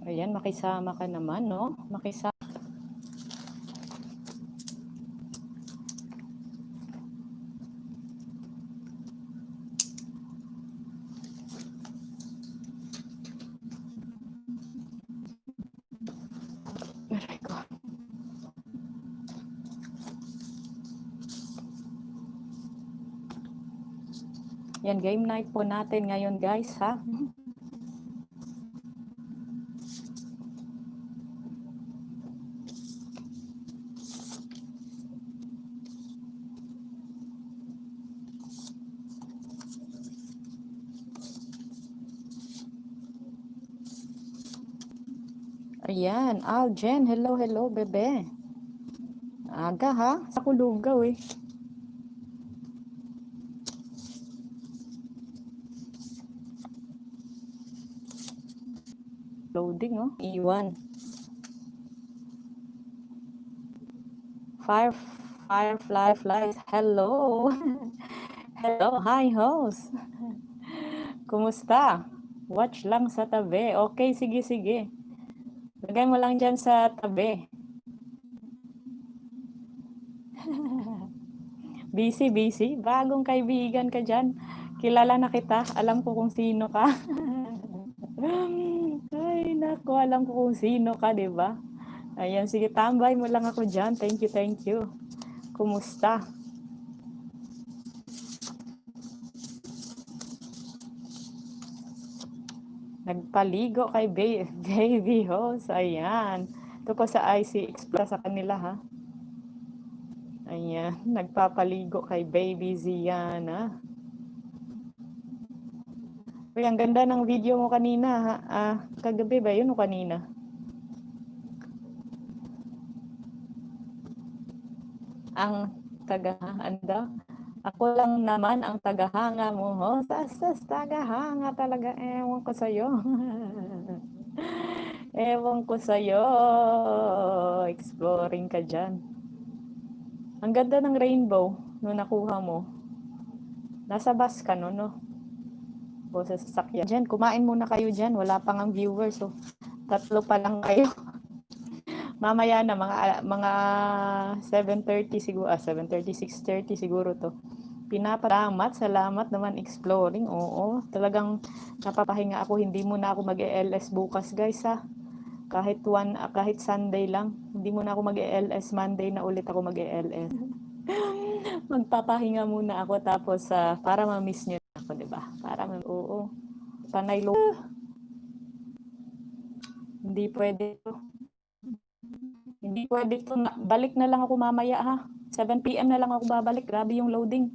Ayan, makisama ka naman, no? Makisama. Yan, game night po natin ngayon, guys, ha? Ayan, Aljen, hello, hello, bebe. Aga, ha? Sa Kulugaw, eh. Loading, oh. Iwan. Firefly flies. Hello. Hello, hi host. Kumusta? Watch lang sa tabi. Okay, sige, sige. Lagay mo lang dyan sa tabi. Busy, busy. Bagong kaibigan ka dyan. Kilala na kita. Alam ko kung sino ka. Ay, naku. Alam ko kung sino ka, diba? Ayan, sige. Tambay mo lang ako dyan. Thank you, thank you. Kumusta? Nagpaligo kay baby host. Ayan. Ito po sa IC Express sa kanila, ha? Ayan. Nagpapaligo kay baby Ziana. Uy, ang ganda ng video mo kanina, ha? Kagabi ba yun o kanina? Ang tagahanga. Ako lang naman ang tagahanga mo, ho? Sas, tagahanga talaga. Ewan ko sa'yo. Ewan ko sa'yo. Exploring ka dyan. Ang ganda ng rainbow nung nakuha mo. Nasa bus ka, no? O sa sasakyan. Dyan, kumain muna kayo dyan. Wala pang ang viewers. So, 3 pa lang kayo. Mamaya na, mga 7:30 siguro. 7:30, 6:30 siguro to. Salamat naman exploring. Oo, talagang napapahinga ako. Hindi muna ako mag-ELS bukas, guys, ha. Kahit Sunday lang. Hindi muna ako mag-ELS. Monday na ulit ako mag-ELS. Magpapahinga muna ako tapos para ma-miss nyo ako, 'di ba? Oo. Panay lo. Hindi pwede to. Hindi pwede to. Balik na lang ako mamaya, ha. 7 PM na lang ako babalik. Grabe yung loading.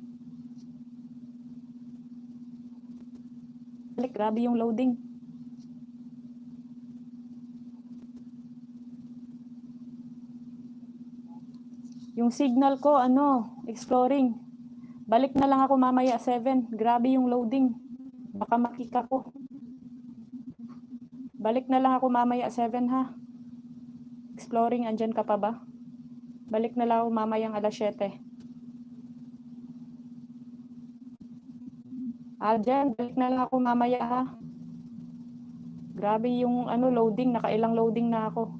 Grabe yung loading. Yung signal ko, exploring. Balik na lang ako mamaya 7. Grabe yung loading. Baka makika ko. Balik na lang ako mamaya 7, ha. Exploring, andyan ka pa ba? Balik na lang ako mamayang alas 7. Aljan, balik na lang ako mamaya, ha. Grabe yung loading, nakailang loading na ako.